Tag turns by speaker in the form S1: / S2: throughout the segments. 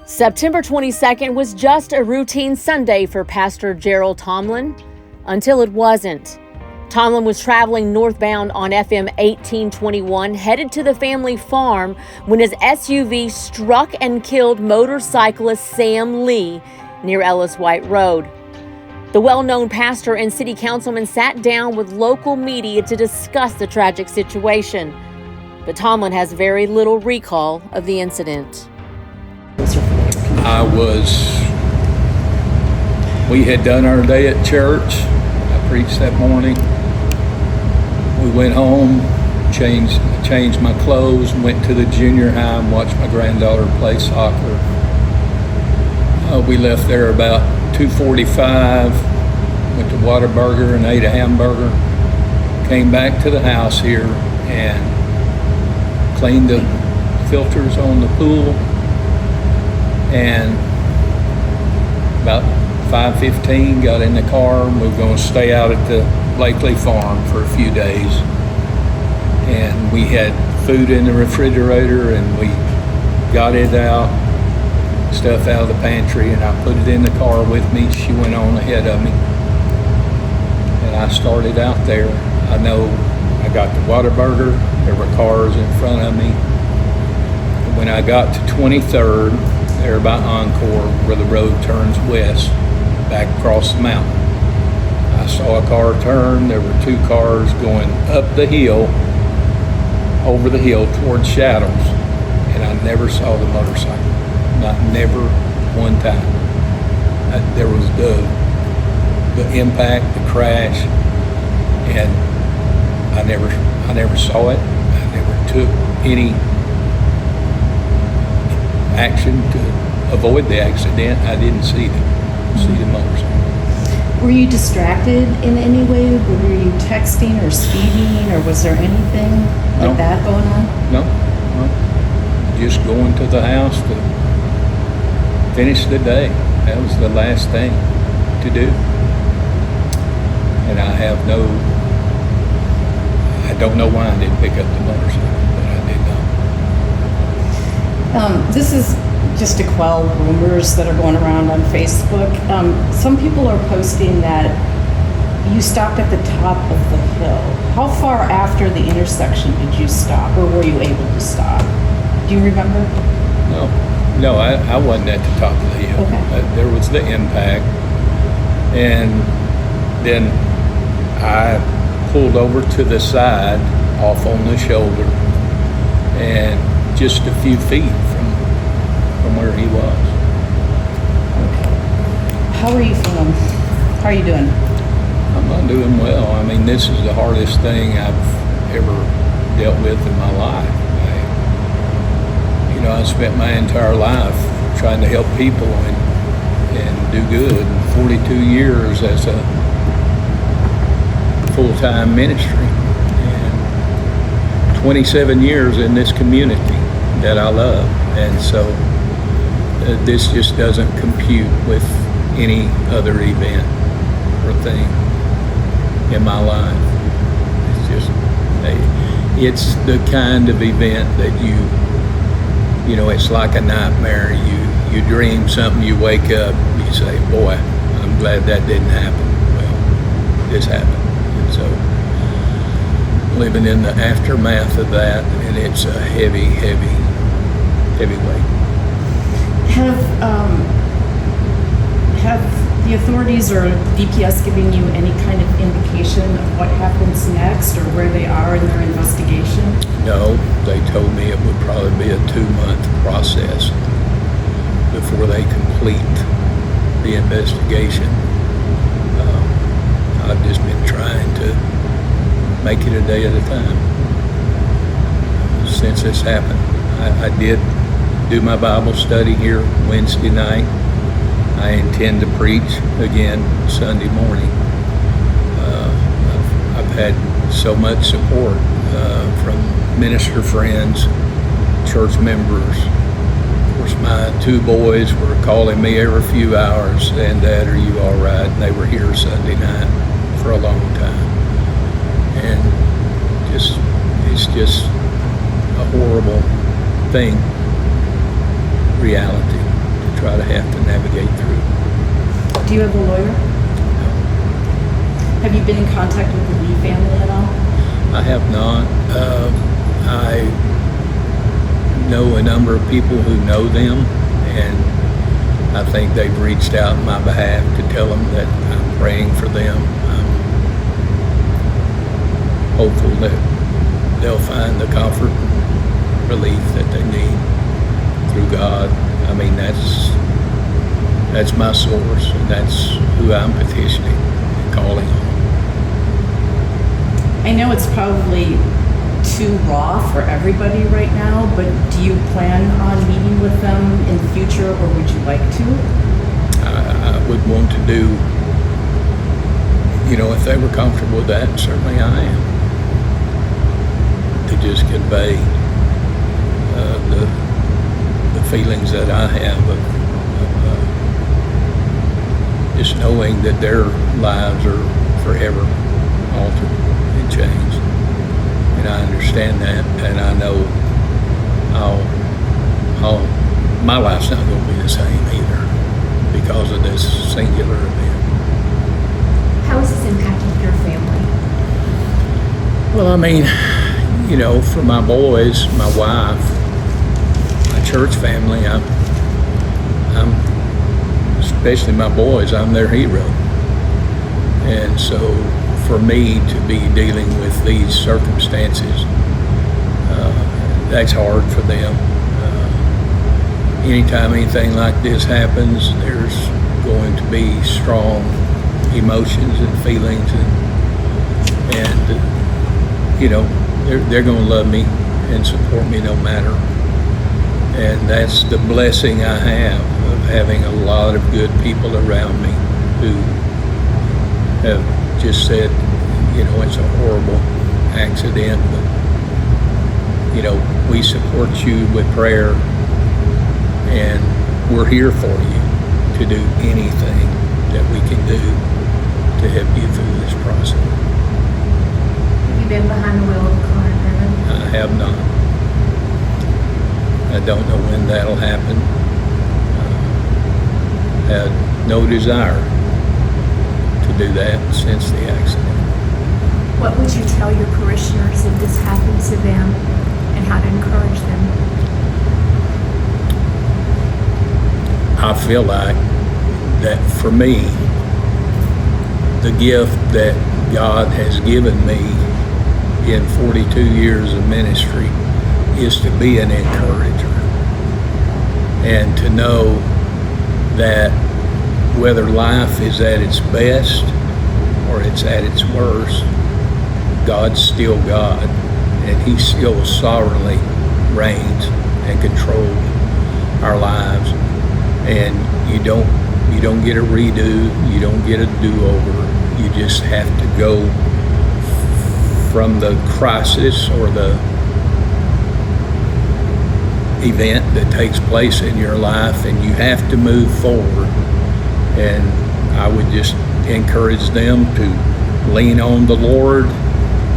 S1: September 22nd was just a routine Sunday for Pastor Jerrel Tomlin, until it wasn't. Tomlin was traveling northbound on FM 1821, headed to the family farm, when his SUV struck and killed motorcyclist Sam Lee near Ellis White Road. The well-known pastor and city councilman sat down with local media to discuss the tragic situation, but Tomlin has very little recall of the incident.
S2: We had done our day at church. I preached that morning. We went home, changed my clothes, went to the junior high and watched my granddaughter play soccer. We left there about 2:45, went to Whataburger and ate a hamburger, came back to the house here and cleaned the filters on the pool, and about 5:15 got in the car and we were going to stay out at the Blakely farm for a few days. And we had food in the refrigerator and we got it out, stuff out of the pantry, and I put it in the car with me. She went on ahead of me and I started out there. I know I got the Whataburger, there were cars in front of me. When I got to 23rd, there by Encore, where the road turns west, back across the mountain, I saw a car turn. There were two cars going up the hill, over the hill towards Shadows, and I never saw the motorcycle. Never one time. There was the impact, the crash, and I never saw it. I never took any action to avoid the accident. I didn't see the motorcycle.
S3: Were you distracted in any way? Were you texting or speeding, or was there anything like that going on?
S2: No. Just going to the house to finish the day. That was the last thing to do. And I don't know why I didn't pick up the motorcycle, but I did not.
S3: This is just to quell rumors that are going around on Facebook. Some people are posting that you stopped at the top of the hill. How far after the intersection did you stop, or were you able to stop? Do you remember?
S2: No, I wasn't at the top of the hill.
S3: Okay.
S2: There was the impact, and then I pulled over to the side, off on the shoulder, and just a few feet from where he was.
S3: How are you feeling? How are you doing?
S2: I'm not doing well. I mean, this is the hardest thing I've ever dealt with in my life. I spent my entire life trying to help people and do good. 42 years as a full-time ministry, and 27 years in this community that I love. And so this just doesn't compute with any other event or thing in my life. It's the kind of event that it's like a nightmare. You dream something, you wake up, you say, boy, I'm glad that didn't happen. Well, this happened. And so living in the aftermath of that, and it's a heavy weight.
S3: Have the authorities or DPS given you any kind of indication of what happens next, or where they are in their investigation?
S2: No, they told me it would probably be a 2-month process before they complete the investigation. I've just been trying to make it a day at a time since this happened. I did do my Bible study here Wednesday night. I intend to preach again Sunday morning. I've had so much support from minister friends, church members. Of course, my 2 boys were calling me every few hours saying, Dad, are you all right? And they were here Sunday night for a long time. And it's just a horrible thing, reality. try to have to navigate through.
S3: Do you have a lawyer? Have you been in contact with the Lee family at all?
S2: I have not. I know a number of people who know them, and I think they've reached out on my behalf to tell them that I'm praying for them. I'm hopeful that they'll find the comfort and relief that they need through God. I mean, that's my source, and that's who I'm petitioning and calling on.
S3: I know it's probably too raw for everybody right now, but do you plan on meeting with them in the future, or would you like to?
S2: I would want to do, if they were comfortable with that, certainly I am. To just convey the feelings that I have of just knowing that their lives are forever altered and changed. And I understand that, and I know my life's not going to be the same either because of this singular event.
S4: How has this impacted your family?
S2: Well, I mean, for my boys, my wife, my church family, I'm especially my boys, I'm their hero. And so for me to be dealing with these circumstances, that's hard for them. Anytime anything like this happens, there's going to be strong emotions and feelings, and they're going to love me and support me no matter. And that's the blessing I have of having a lot of good people around me who have just said, it's a horrible accident, but we support you with prayer, and we're here for you to do anything that we can do to help you through this process.
S4: Have you been behind the wheel of a car in heaven?
S2: I have not. I don't know when that'll happen. Had no desire to do that since the accident.
S4: What would you tell your parishioners if this happens to them, and how to encourage them?
S2: I feel like that for me, the gift that God has given me in 42 years of ministry is to be an encourager, and to know that whether life is at its best or it's at its worst, God's still God, and He still sovereignly reigns and controls our lives. And you don't get a redo, you don't get a do-over. You just have to go from the crisis or the event that takes place in your life, and you have to move forward. And I would just encourage them to lean on the Lord,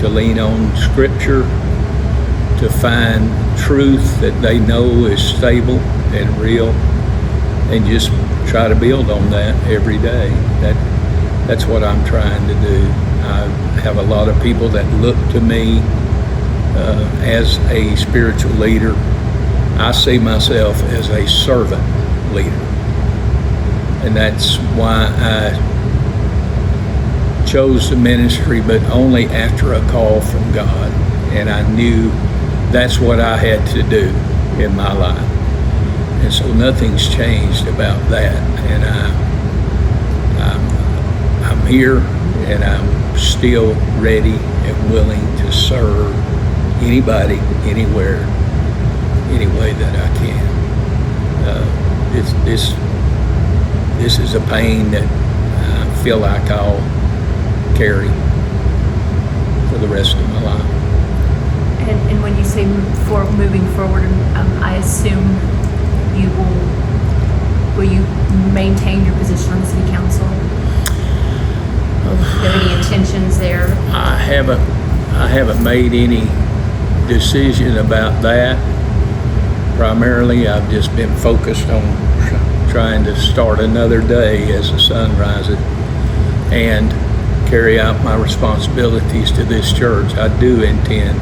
S2: to lean on Scripture, to find truth that they know is stable and real, and just try to build on that every day. That's what I'm trying to do. I have a lot of people that look to me as a spiritual leader. I see myself as a servant leader, and that's why I chose the ministry, but only after a call from God, and I knew that's what I had to do in my life. And so nothing's changed about that, and I'm here, and I'm still ready and willing to serve anybody, anywhere, any way that I can. This is a pain that I feel like I'll carry for the rest of my life.
S4: And when you say moving forward, I assume will you maintain your position on the city council? Are there any intentions there?
S2: I haven't made any decision about that. Primarily, I've just been focused on trying to start another day as the sun rises and carry out my responsibilities to this church. I do intend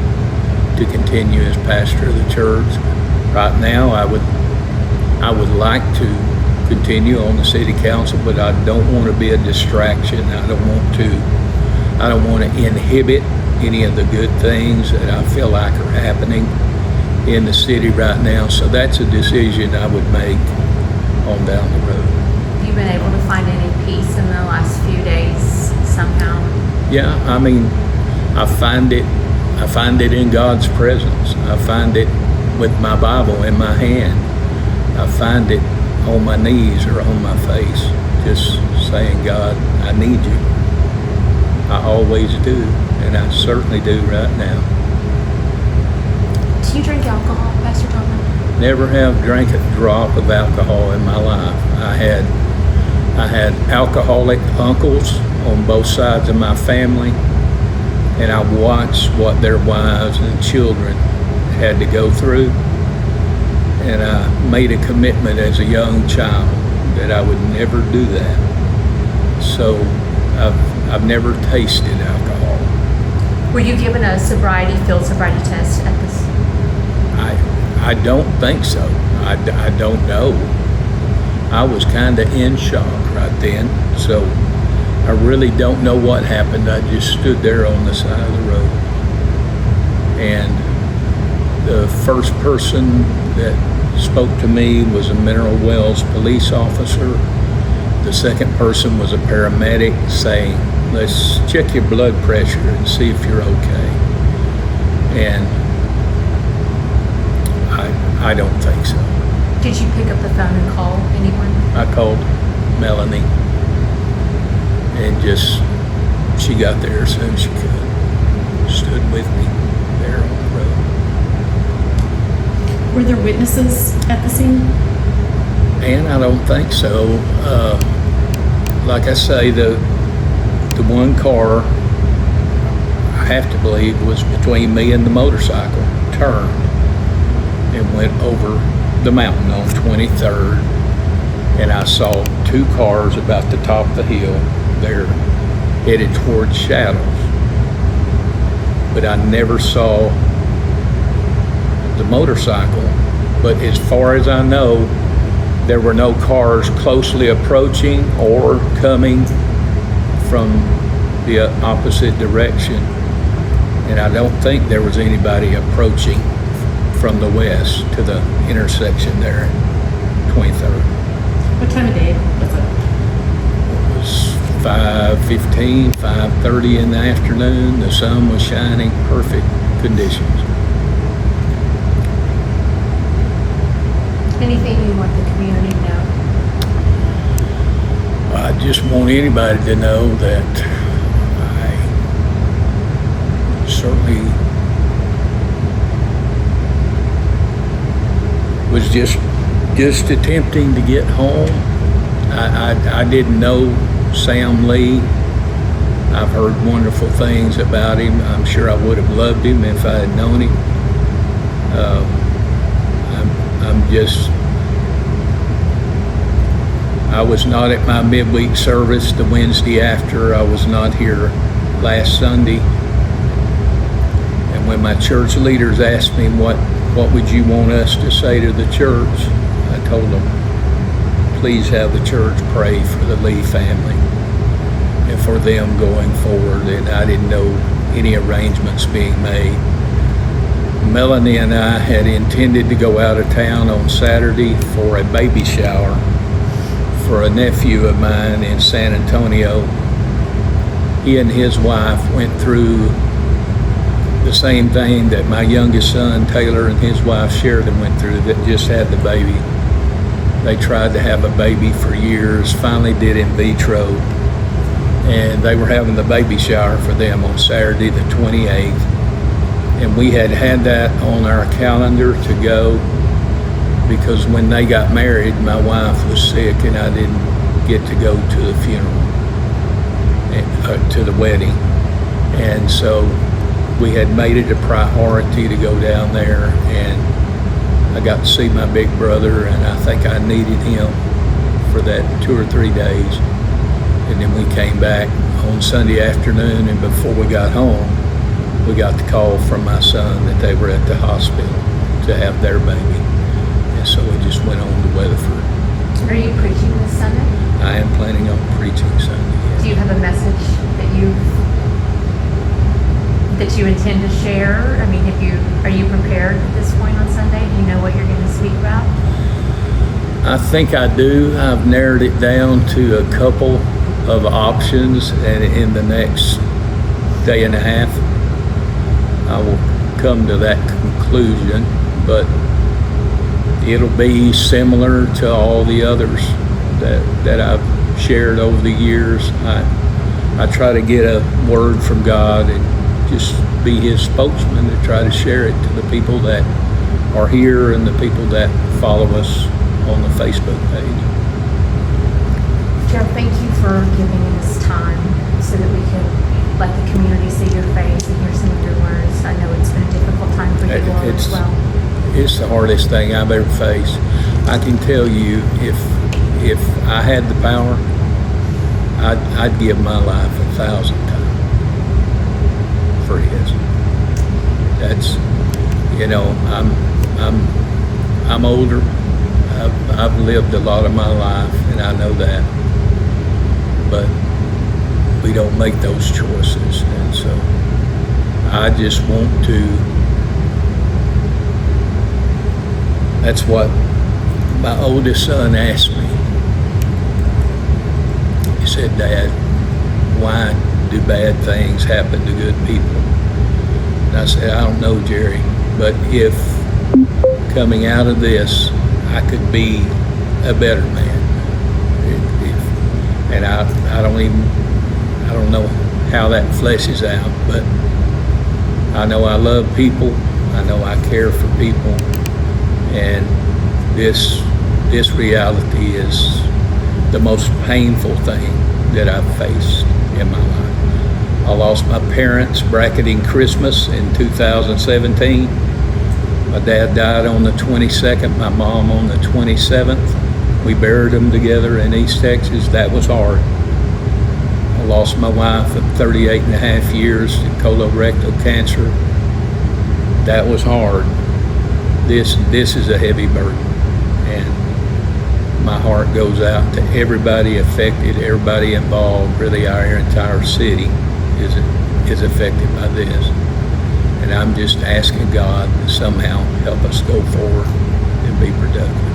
S2: to continue as pastor of the church. Right now, I would like to continue on the city council, but I don't want to be a distraction. I don't want to inhibit any of the good things that I feel like are happening in the city right now. So that's a decision I would make on down the road.
S4: Have you been able to find any peace in the last few days somehow?
S2: Yeah, I mean, I find it in God's presence. I find it with my Bible in my hand. I find it on my knees or on my face, just saying, God, I need you. I always do, and I certainly do right now.
S4: Do you drink alcohol, Pastor Tomlin?
S2: Never have drank a drop of alcohol in my life. I had alcoholic uncles on both sides of my family, and I watched what their wives and children had to go through, and I made a commitment as a young child that I would never do that. So I've never tasted alcohol.
S4: Were you given a field sobriety test at this?
S2: I don't think so. I don't know. I was kind of in shock right then, so I really don't know what happened. I just stood there on the side of the road, and the first person that spoke to me was a Mineral Wells police officer. The second person was a paramedic saying, let's check your blood pressure and see if you're okay. And I don't think so.
S4: Did you pick up the phone and call anyone?
S2: I called Melanie, and she got there as soon as she could. Stood with me there on the road.
S3: Were there witnesses at the scene?
S2: And I don't think so. Like I say, the one car, I have to believe, was between me and the motorcycle, turned and went over the mountain on 23rd, and I saw two cars about the top of the hill there headed towards Shadows, but I never saw the motorcycle. But as far as I know, there were no cars closely approaching or coming from the opposite direction, and I don't think there was anybody approaching from the west to the intersection there, 23rd.
S3: What time of day was it?
S2: It was 5:15, 5:30 in the afternoon. The sun was shining, perfect conditions.
S4: Anything you want the community to know?
S2: I just want anybody to know that I certainly was just attempting to get home. I didn't know Sam Lee. I've heard wonderful things about him. I'm sure I would have loved him if I had known him. I was not at my midweek service the Wednesday after. I was not here last Sunday. And when my church leaders asked me what would you want us to say to the church, I told them, please have the church pray for the Lee family and for them going forward. And I didn't know any arrangements being made. Melanie and I had intended to go out of town on Saturday for a baby shower for a nephew of mine in San Antonio. He and his wife went through the same thing that my youngest son, Taylor, and his wife, Sheridan, went through, that just had the baby. They tried to have a baby for years, finally did in vitro, and they were having the baby shower for them on Saturday the 28th. And we had that on our calendar to go, because when they got married, my wife was sick and I didn't get to go to the funeral, to the wedding. And so we had made it a priority to go down there, and I got to see my big brother, and I think I needed him for that 2 or 3 days. And then we came back on Sunday afternoon, and before we got home, we got the call from my son that they were at the hospital to have their baby. And so we just went on to Weatherford.
S4: Are you preaching this Sunday?
S2: I am planning on preaching Sunday.
S4: Do you have a message that you intend to share? I mean, are you prepared at this point on Sunday? Do you know what you're going to speak about?
S2: I think I do. I've narrowed it down to a couple of options, and in the next day and a half, I will come to that conclusion, but it'll be similar to all the others that I've shared over the years. I try to get a word from God and just be his spokesman to try to share it to the people that are here and the people that follow us on the Facebook page.
S4: Jerrel, thank you for giving us time so that we could let the community see your face and hear some of your words. I know it's been a difficult time for you all as well.
S2: It's the hardest thing I've ever faced. I can tell you, if I had the power, I'd give my life 1,000 times for his. That's, I'm older. I've lived a lot of my life, and I know that. But we don't make those choices, and so I just want to. That's what my oldest son asked me. He said, "Dad, why do bad things happen to good people?" And I said, "I don't know, Jerry, but if coming out of this, I could be a better man. And I don't know how that fleshes out, but I know I love people. I know I care for people. And this reality is the most painful thing that I've faced in my life. I lost my parents bracketing Christmas in 2017. My dad died on the 22nd, my mom on the 27th. We buried them together in East Texas. That was hard. I lost my wife of 38 and a half years to colorectal cancer. That was hard. This is a heavy burden, and my heart goes out to everybody affected, everybody involved. Really, our entire city is affected by this, and I'm just asking God to somehow help us go forward and be productive.